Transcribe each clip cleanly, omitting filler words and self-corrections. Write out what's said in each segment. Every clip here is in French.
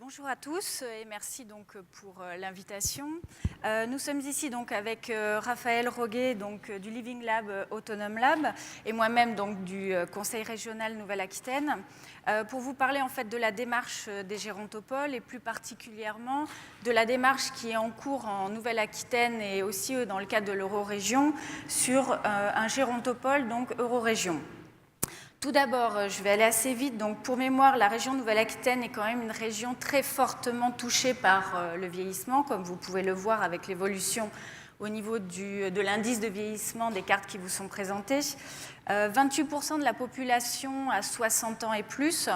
Bonjour à tous et merci donc pour l'invitation. Nous sommes ici donc avec Raphaël Roguet du Living Lab Autonome Lab et moi-même donc du Conseil régional Nouvelle-Aquitaine pour vous parler en fait de la démarche des gérontopoles et plus particulièrement de la démarche qui est en cours en Nouvelle-Aquitaine et aussi dans le cadre de l'Eurorégion sur un gérontopole donc Eurorégion. Tout d'abord, je vais aller assez vite. Donc, pour mémoire, la région Nouvelle-Aquitaine est quand même une région très fortement touchée par le vieillissement, comme vous pouvez le voir avec l'évolution au niveau de l'indice de vieillissement des cartes qui vous sont présentées. 28% de la population a 60 ans et plus,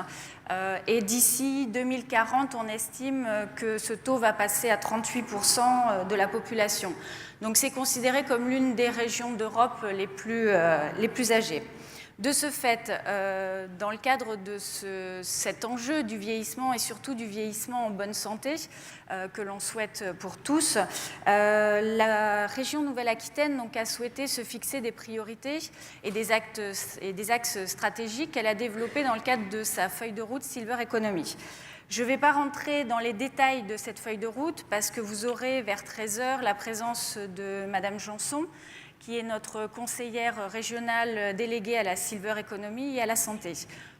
et d'ici 2040, on estime que ce taux va passer à 38% de la population. Donc, c'est considéré comme l'une des régions d'Europe les plus âgées. De ce fait, dans le cadre de cet enjeu du vieillissement et surtout du vieillissement en bonne santé que l'on souhaite pour tous, la région Nouvelle-Aquitaine a souhaité se fixer des priorités et des axes stratégiques qu'elle a développés dans le cadre de sa feuille de route Silver Economy. Je ne vais pas rentrer dans les détails de cette feuille de route parce que vous aurez vers 13h la présence de Madame Janson, qui est notre conseillère régionale déléguée à la Silver Economy et à la santé,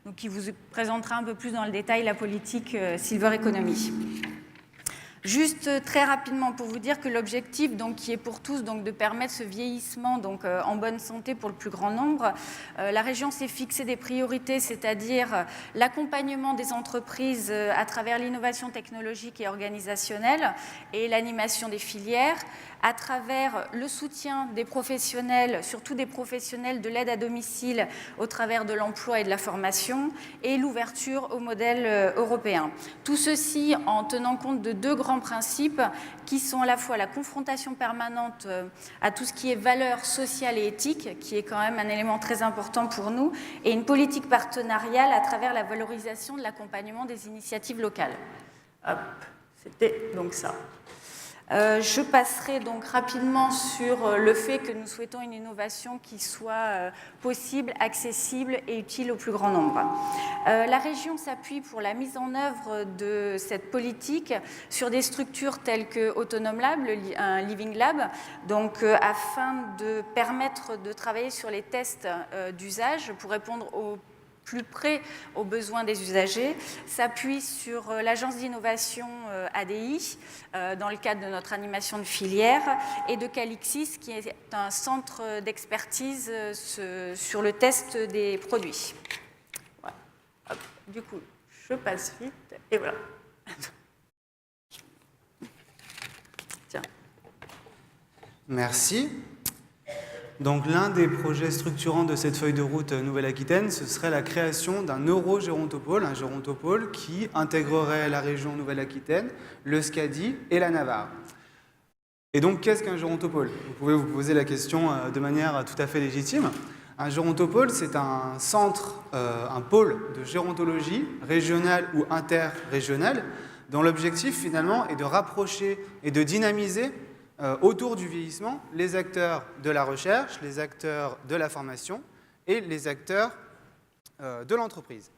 donc qui vous présentera un peu plus dans le détail la politique Silver Economy. Juste très rapidement pour vous dire que l'objectif qui est pour tous de permettre ce vieillissement en bonne santé pour le plus grand nombre, la région s'est fixé des priorités, c'est-à-dire l'accompagnement des entreprises à travers l'innovation technologique et organisationnelle et l'animation des filières, à travers le soutien des professionnels, surtout des professionnels de l'aide à domicile au travers de l'emploi et de la formation, et l'ouverture au modèle européen. Tout ceci en tenant compte de deux grands principes qui sont à la fois la confrontation permanente à tout ce qui est valeurs sociales et éthiques, qui est quand même un élément très important pour nous, et une politique partenariale à travers la valorisation de l'accompagnement des initiatives locales. Hop, c'était donc ça. Je passerai donc rapidement sur le fait que nous souhaitons une innovation qui soit possible, accessible et utile au plus grand nombre. La région s'appuie pour la mise en œuvre de cette politique sur des structures telles que Autonome Lab, un Living Lab, afin de permettre de travailler sur les tests d'usage pour répondre au plus près aux besoins des usagers, s'appuie sur l'agence d'innovation ADI dans le cadre de notre animation de filière et de Calixis qui est un centre d'expertise sur le test des produits. Voilà. Hop. Du coup, je passe vite et voilà. Tiens. Merci. Donc l'un des projets structurants de cette feuille de route Nouvelle-Aquitaine, ce serait la création d'un eurogérontopole, un gérontopole qui intégrerait la région Nouvelle-Aquitaine, le SCADI et la Navarre. Et donc qu'est-ce qu'un gérontopole? Vous pouvez vous poser la question de manière tout à fait légitime. Un gérontopole, c'est un centre, un pôle de gérontologie régionale ou interrégionale, dont l'objectif finalement est de rapprocher et de dynamiser autour du vieillissement, les acteurs de la recherche, les acteurs de la formation et les acteurs de l'entreprise.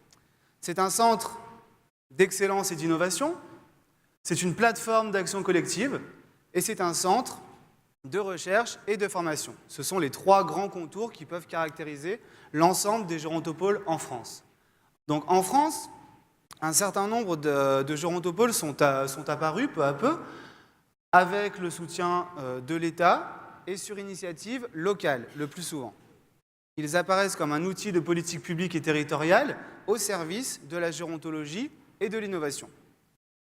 C'est un centre d'excellence et d'innovation, c'est une plateforme d'action collective et c'est un centre de recherche et de formation. Ce sont les trois grands contours qui peuvent caractériser l'ensemble des gérontopoles en France. Donc en France, un certain nombre de gérontopoles sont apparus peu à peu, avec le soutien de l'État et sur initiative locale, le plus souvent. Ils apparaissent comme un outil de politique publique et territoriale au service de la gérontologie et de l'innovation.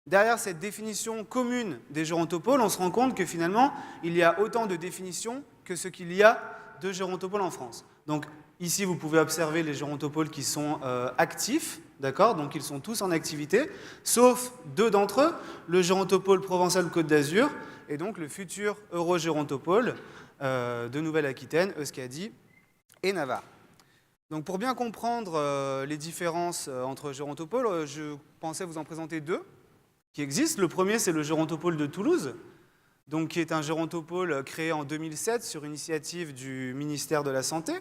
Derrière cette définition commune des gérontopoles, on se rend compte que finalement, il y a autant de définitions que ce qu'il y a de gérontopoles en France. Donc ici, vous pouvez observer les gérontopoles qui sont actifs, d'accord? Donc ils sont tous en activité, sauf deux d'entre eux, le gérontopole Provençal-Côte d'Azur et donc le futur eurogérontopole de Nouvelle-Aquitaine, Euskadi et Navarre. Donc pour bien comprendre les différences entre gérontopoles, je pensais vous en présenter deux qui existent. Le premier, c'est le gérontopole de Toulouse, donc, qui est un gérontopole créé en 2007 sur initiative du ministère de la Santé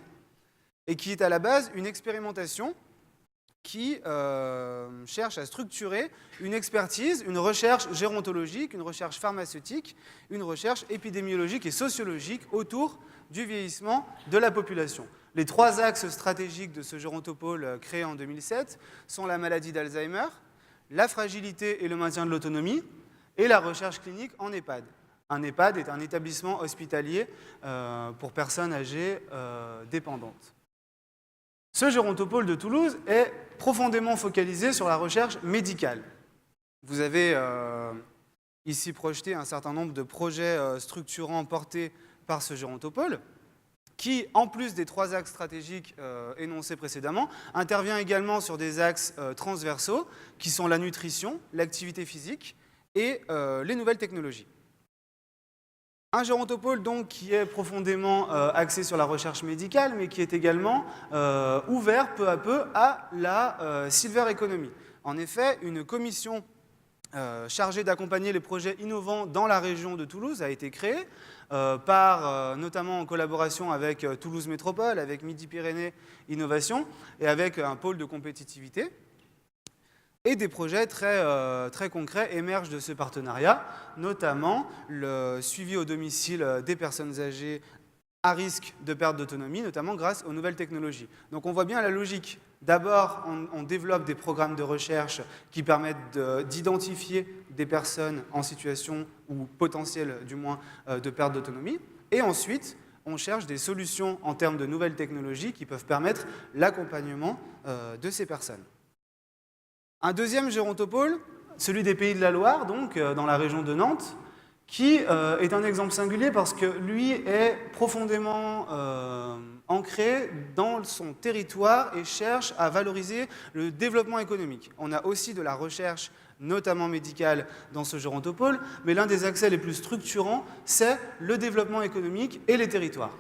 et qui est à la base une expérimentation qui cherche à structurer une expertise, une recherche gérontologique, une recherche pharmaceutique, une recherche épidémiologique et sociologique autour du vieillissement de la population. Les 3 axes stratégiques de ce gérontopôle créé en 2007 sont la maladie d'Alzheimer, la fragilité et le maintien de l'autonomie, et la recherche clinique en EHPAD. Un EHPAD est un établissement hospitalier pour personnes âgées dépendantes. Ce gérontopôle de Toulouse est profondément focalisé sur la recherche médicale. Vous avez ici projeté un certain nombre de projets structurants portés par ce gérontopôle, qui, en plus des 3 axes stratégiques énoncés précédemment, intervient également sur des axes transversaux, qui sont la nutrition, l'activité physique et les nouvelles technologies. Un gérontopôle donc qui est profondément axé sur la recherche médicale, mais qui est également ouvert peu à peu à la silver economy. En effet, une commission chargée d'accompagner les projets innovants dans la région de Toulouse a été créée, notamment en collaboration avec Toulouse Métropole, avec Midi-Pyrénées Innovation et avec un pôle de compétitivité. Et des projets très concrets émergent de ce partenariat, notamment le suivi au domicile des personnes âgées à risque de perte d'autonomie, notamment grâce aux nouvelles technologies. Donc on voit bien la logique. D'abord, on développe des programmes de recherche qui permettent d'identifier des personnes en situation, ou potentielle du moins, de perte d'autonomie. Et ensuite, on cherche des solutions en termes de nouvelles technologies qui peuvent permettre l'accompagnement de ces personnes. Un deuxième gérontopôle, celui des Pays de la Loire, donc dans la région de Nantes, qui est un exemple singulier parce que lui est profondément ancré dans son territoire et cherche à valoriser le développement économique. On a aussi de la recherche, notamment médicale, dans ce gérontopôle, mais l'un des axes les plus structurants, c'est le développement économique et les territoires.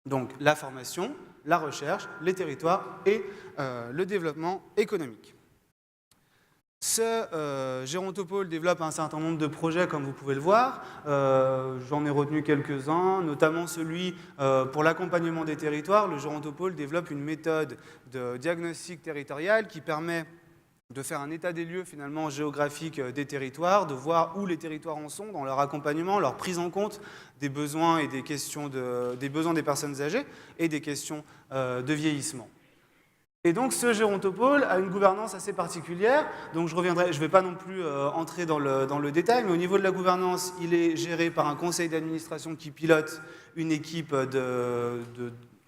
Donc la formation, la recherche, les territoires et le développement économique. Ce gérontopôle développe un certain nombre de projets, comme vous pouvez le voir. J'en ai retenu quelques-uns, notamment celui pour l'accompagnement des territoires. Le gérontopôle développe une méthode de diagnostic territorial qui permet de faire un état des lieux finalement géographique des territoires, de voir où les territoires en sont dans leur accompagnement, leur prise en compte des besoins et des questions des besoins des personnes âgées et des questions de vieillissement. Et donc ce gérontopôle a une gouvernance assez particulière, donc je ne vais pas non plus entrer dans le détail, mais au niveau de la gouvernance, il est géré par un conseil d'administration qui pilote une équipe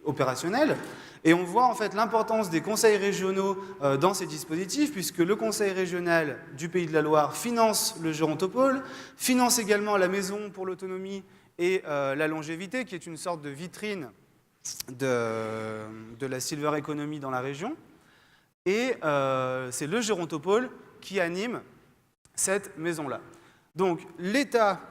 opérationnelle. Et on voit en fait l'importance des conseils régionaux dans ces dispositifs, puisque le conseil régional du Pays de la Loire finance le gérontopôle, finance également la Maison pour l'autonomie et la longévité, qui est une sorte de vitrine de la silver economy dans la région. Et c'est le gérontopôle qui anime cette maison-là. Donc l'État,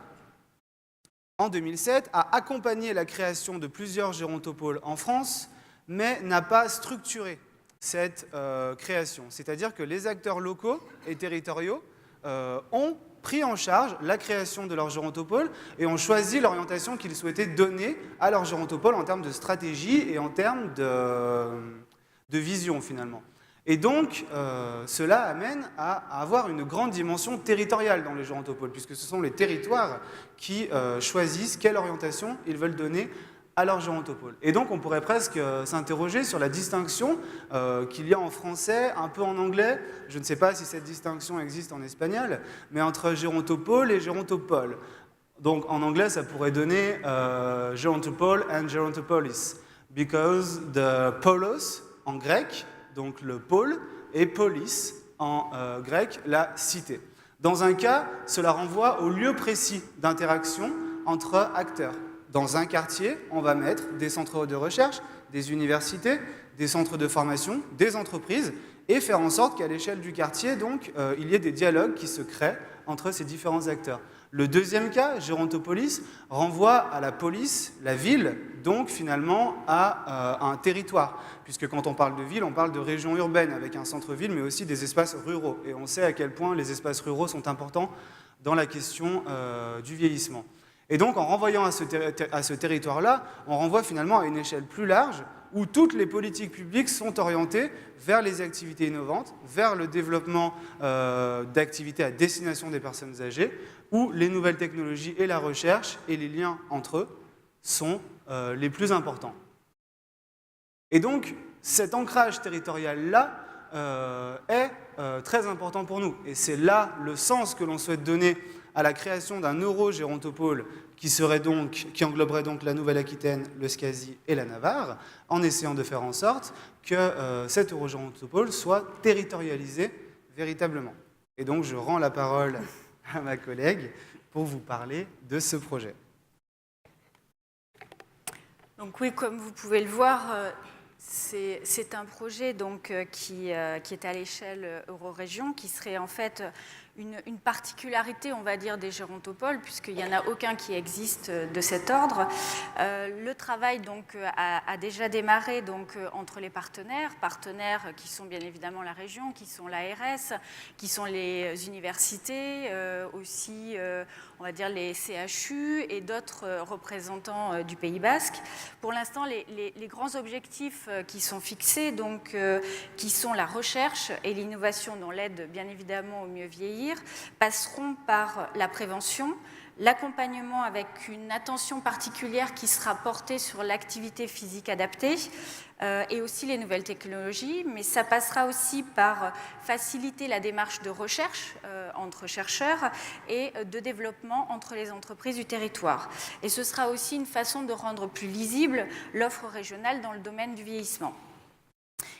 en 2007, a accompagné la création de plusieurs gérontopôles en France, mais n'a pas structuré cette création. C'est-à-dire que les acteurs locaux et territoriaux ont pris en charge la création de leur gérontopôle et ont choisi l'orientation qu'ils souhaitaient donner à leur gérontopôle en termes de stratégie et en termes de vision, finalement. Et donc, cela amène à avoir une grande dimension territoriale dans les gérontopoles, puisque ce sont les territoires qui choisissent quelle orientation ils veulent donner à leur gérontopôle. Et donc, on pourrait presque s'interroger sur la distinction qu'il y a en français, un peu en anglais, je ne sais pas si cette distinction existe en espagnol, mais entre gérontopôle et gérontopole. Donc, en anglais, ça pourrait donner gérontopole and gérontopolis, because the polos, en grec, donc le pôle, et polis, en grec, la cité. Dans un cas, cela renvoie au lieu précis d'interaction entre acteurs. Dans un quartier, on va mettre des centres de recherche, des universités, des centres de formation, des entreprises, et faire en sorte qu'à l'échelle du quartier, donc, il y ait des dialogues qui se créent entre ces différents acteurs. Le deuxième cas, gérontopolis, renvoie à la police, la ville, donc finalement à un territoire. Puisque quand on parle de ville, on parle de région urbaine avec un centre-ville, mais aussi des espaces ruraux. Et on sait à quel point les espaces ruraux sont importants dans la question du vieillissement. Et donc, en renvoyant à ce territoire-là, on renvoie finalement à une échelle plus large où toutes les politiques publiques sont orientées vers les activités innovantes, vers le développement d'activités à destination des personnes âgées, où les nouvelles technologies et la recherche et les liens entre eux sont les plus importants. Et donc, cet ancrage territorial-là est très important pour nous. Et c'est là le sens que l'on souhaite donner à la création d'un eurogérontopôle qui engloberait donc la Nouvelle-Aquitaine, le Scazie et la Navarre, en essayant de faire en sorte que cet eurogérontopôle soit territorialisé véritablement. Et donc, je rends la parole à ma collègue pour vous parler de ce projet. Donc oui, comme vous pouvez le voir, c'est un projet donc, qui est à l'échelle Eurorégion, qui serait en fait une particularité, on va dire, des gérontopoles, puisqu'il n'y en a aucun qui existe de cet ordre. Le travail donc, a déjà démarré donc, entre les partenaires qui sont bien évidemment la région, qui sont l'ARS, qui sont les universités, aussi on va dire les CHU et d'autres représentants du Pays Basque. Pour l'instant, les grands objectifs qui sont fixés, donc, qui sont la recherche et l'innovation dans l'aide bien évidemment au mieux vieillir, passeront par la prévention, l'accompagnement avec une attention particulière qui sera portée sur l'activité physique adaptée et aussi les nouvelles technologies, mais ça passera aussi par faciliter la démarche de recherche entre chercheurs et de développement entre les entreprises du territoire. Et ce sera aussi une façon de rendre plus lisible l'offre régionale dans le domaine du vieillissement.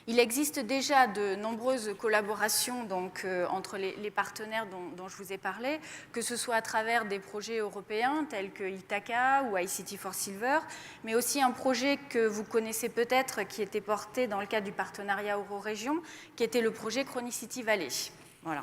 Il existe déjà de nombreuses collaborations donc, entre les partenaires dont je vous ai parlé, que ce soit à travers des projets européens tels que Ithaca ou ICT4Silver, mais aussi un projet que vous connaissez peut-être qui était porté dans le cadre du partenariat Eurorégion, qui était le projet Chronicity Valley. Voilà.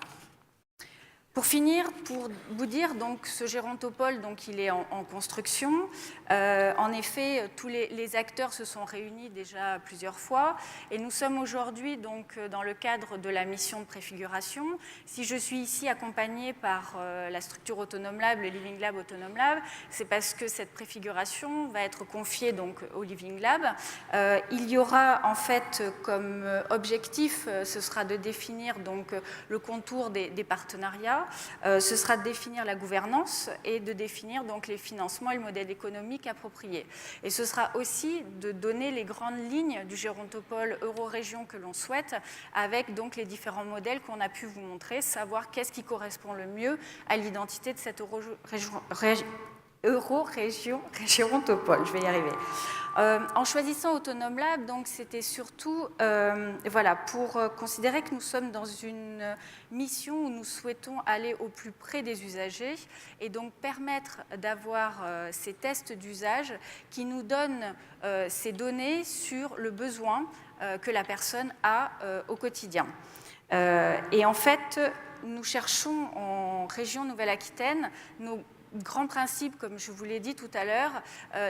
Pour finir, pour vous dire, donc, ce gérontopôle, donc, il est en construction. En effet, tous les acteurs se sont réunis déjà plusieurs fois et nous sommes aujourd'hui donc, dans le cadre de la mission de préfiguration. Si je suis ici accompagnée par la structure Autonome Lab, le Living Lab Autonome Lab, c'est parce que cette préfiguration va être confiée donc, au Living Lab. Il y aura en fait comme objectif, ce sera de définir donc, le contour des partenariats. Ce sera de définir la gouvernance et de définir donc les financements et le modèle économique approprié. Et ce sera aussi de donner les grandes lignes du gérontopôle Eurorégion que l'on souhaite, avec donc les différents modèles qu'on a pu vous montrer, savoir qu'est-ce qui correspond le mieux à l'identité de cette gérontopôle, je vais y arriver. En choisissant Autonome Lab, donc c'était surtout voilà, pour considérer que nous sommes dans une mission où nous souhaitons aller au plus près des usagers et donc permettre d'avoir ces tests d'usage qui nous donnent ces données sur le besoin que la personne a au quotidien. Et en fait, nous cherchons en région Nouvelle-Aquitaine nos grand principe, comme je vous l'ai dit tout à l'heure,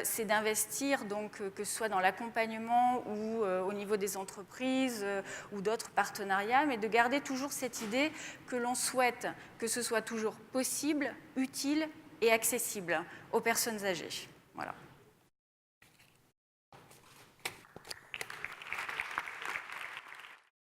c'est d'investir, donc, que ce soit dans l'accompagnement ou au niveau des entreprises ou d'autres partenariats, mais de garder toujours cette idée que l'on souhaite que ce soit toujours possible, utile et accessible aux personnes âgées. Voilà.